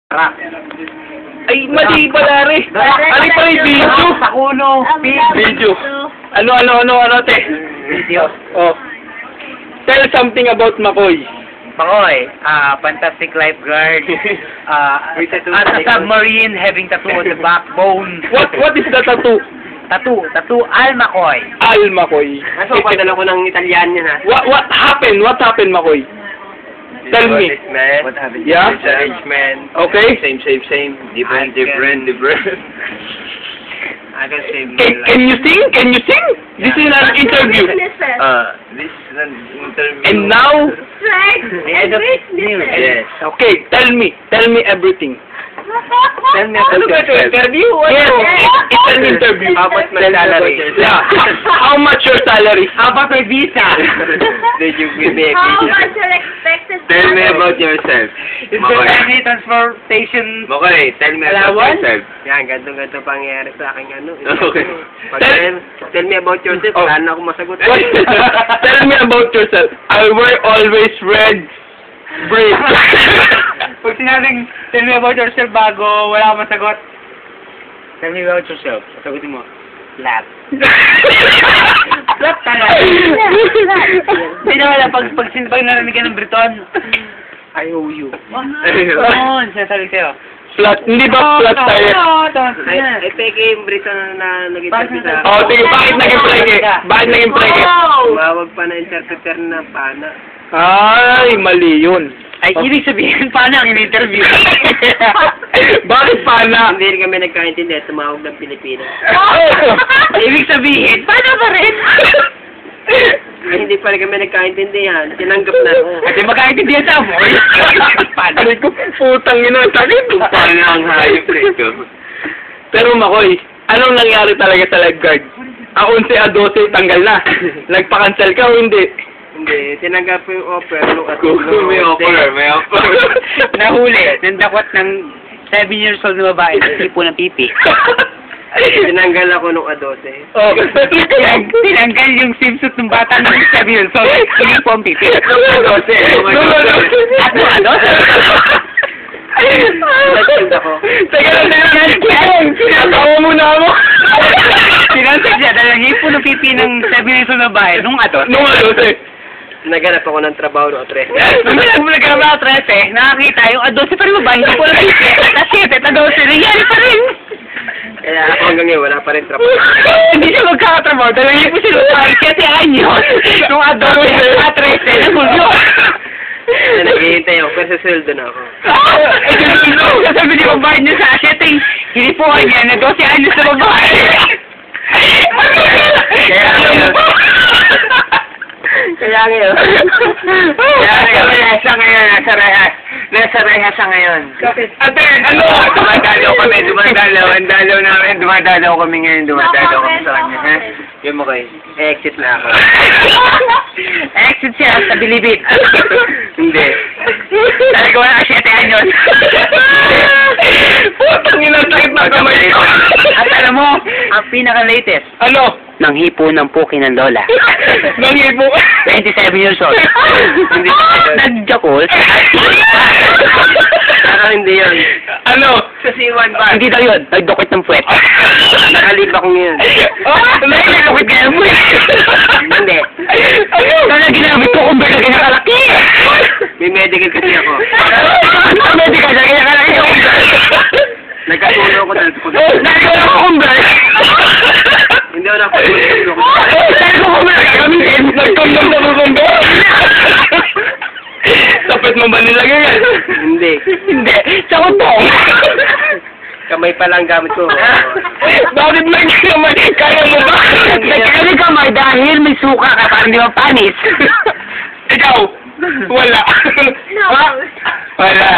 Ay, mali pala rin. Ano pala yung video? Sa kulo. Video. Ano, te? Video. Oh. Tell something about Makoy. Makoy, fantastic lifeguard. At a submarine having tattoo on the backbone. What is the tattoo? Tattoo, Al Makoy. Al Makoy. Kaso, padala ko ng Italian yan, ha? What happened? What happened, Makoy? Tell me. What happened? Yeah? Man. Okay. Same. Different. I can save my life. Can you sing? Can you sing? This is an interview. This is an interview. And now, Yes. okay, tell me everything. Tell me about yourself. Interview? Yes, it's an interview. How much my salary? Yeah. How much your salary? How about my visa? Did you give me a How visa? much your expected Tell me about yourself. Is there any transportation? Okay, tell me about Allowance? yourself. Yan, ganito pangyayari sa akin ano. Okay. Tell me about yourself. Oh. Wala na ako masagot. Tell me about yourself. I wear always red braid. Pag sinabing, tell me about yourself bago wala akong masagot. Tell me about yourself. Sagutin mo. Lahat. Lahat talaga. Hindi na wala. Pag narinig ka ng Briton, I owe you. Oo, sinasabi sa'yo. Flat, hindi ba flat tire? Ay, peke yung Briton na nag-interview sa... Oh, sige, bakit naging preke? Bakit naging preke? Tumawag pa na interpreter na pana. Ay, mali yun. Ay, ibig sabihin, paano ang in-interview? Bakit pana? Hindi rin kami nagkaintindi, tumawag ng Pilipinas. Ibig sabihin, paano ba rin? Ay, hindi pa rin kami nagkaintindihan. Tinanggap na. At magkaintindihan sa mo. Aray ko, putang ina, sakit. Paano ang hayop nito? Pero Makoy, anong nangyari talaga sa lifeguard? A 11 a 12, tanggal na. Nagpa-cancel ka o hindi? Hindi, tinanggap ko yung offer. May offer. Nahuli, nandakwat ng 7 years old na babae. Tipo ng pipi. Tinanggal ako nung A12. Oh. Tinanggal yung swimsuit ng bata ng 7 years old. Hindi po ang pipi. Nung A12. Nag-shield ako. Teka lang, sinatawa mo na ako. Sinansag siya dahil hipo ng pipi ng 7 years old na babae nung A12. Nung A12. Naganap ako ng trabaho noong 13. Nung nagkaroon ako 13, nakakita yung A12 pa rin babae, hindi po lang pipi. At 7 at A12, nangyari pa rin. Kaya ako hanggang ngayon, wala pa rin trabaho. Hindi siya magkakatrabaho dahil hindi po sila tayo kasi anyos. Nung A12 at 13, nagulyo. Naghihintay ako kasi sweldo na ako. Sabi niyo, bayad niyo sa asetting, hinipuan niya na 12 anyos na babae. Kaya ngayon. Nasa rehas siya ngayon. Ate, ano? Dumadalaw kami ngayon, dumadalaw kami sa kanya, ha? Yung mo kayo, exit na ako. Exit siya sa Bilibid. Hindi. Sabi ko na 7 anyos. Putang ina, sakit na kamay ko. At alam mo, ang pinaka-latest, Ano? ng hipo ng puki ng lola. Nangibo. 27 years old. Hindi. Nag-jakol. Hindi yun. Ano? Sa C1 ba? Hindi daw yun. Nagdukot ng puwet. Nakalib ako ngayon. Nagdukot ka ng puwet. Hindi. Kaya ginamit ko kung baga ganyan kalaki. May medical kasi ako. Medical siya ganyan kalaki. Nagkatulo ko dahil ko. Nagkala ko kumbay. Hindi ako nakatulo ko. Dahil ko kumbay gagamitin. Nagkondom na kumbay. Tapit mo ba nilagay yan? Hindi. Hindi. Sa kutong. Kamay pa lang gamit ko. Bakit may kamay? Kaya mo ba? Nagkakali kamay dahil may suka ka para hindi mapanis. Ikaw? Wala. Ha? Wala.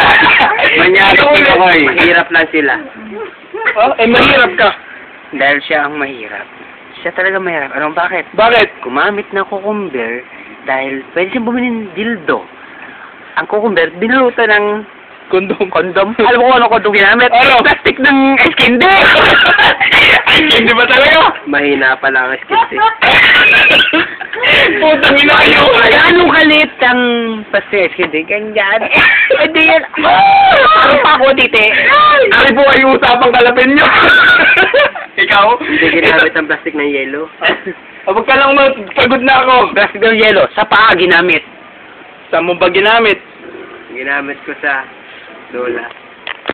Manyari sila ko eh. Mahirap lang sila. Oh, eh mahirap ka. Dahil siya ang mahirap. Siya talaga mahirap. Anong bakit? Bakit? Gumamit ng cucumber dahil pwede siyang bumili ng dildo. Ang cucumber, binalutan ng Kondom. kondom. Alam mo kung ano kondom ginamit? Ano? Plastic ng eskinde! Hindi ba talaga? Mahina pa lang ang skills eh. Putang ina kayo. Anong kalit ang pastes? Hindi ganyan. Hindi yan. Ano pa ako, tite? Ari po ay usapang kalapin nyo. Ikaw? Hindi ginamit ang plastic ng yelo. Huwag ka lang pagod na ako. Plastic ng yelo. Sa paa ginamit. Saan mo ba ginamit? Ginamit ko sa lola.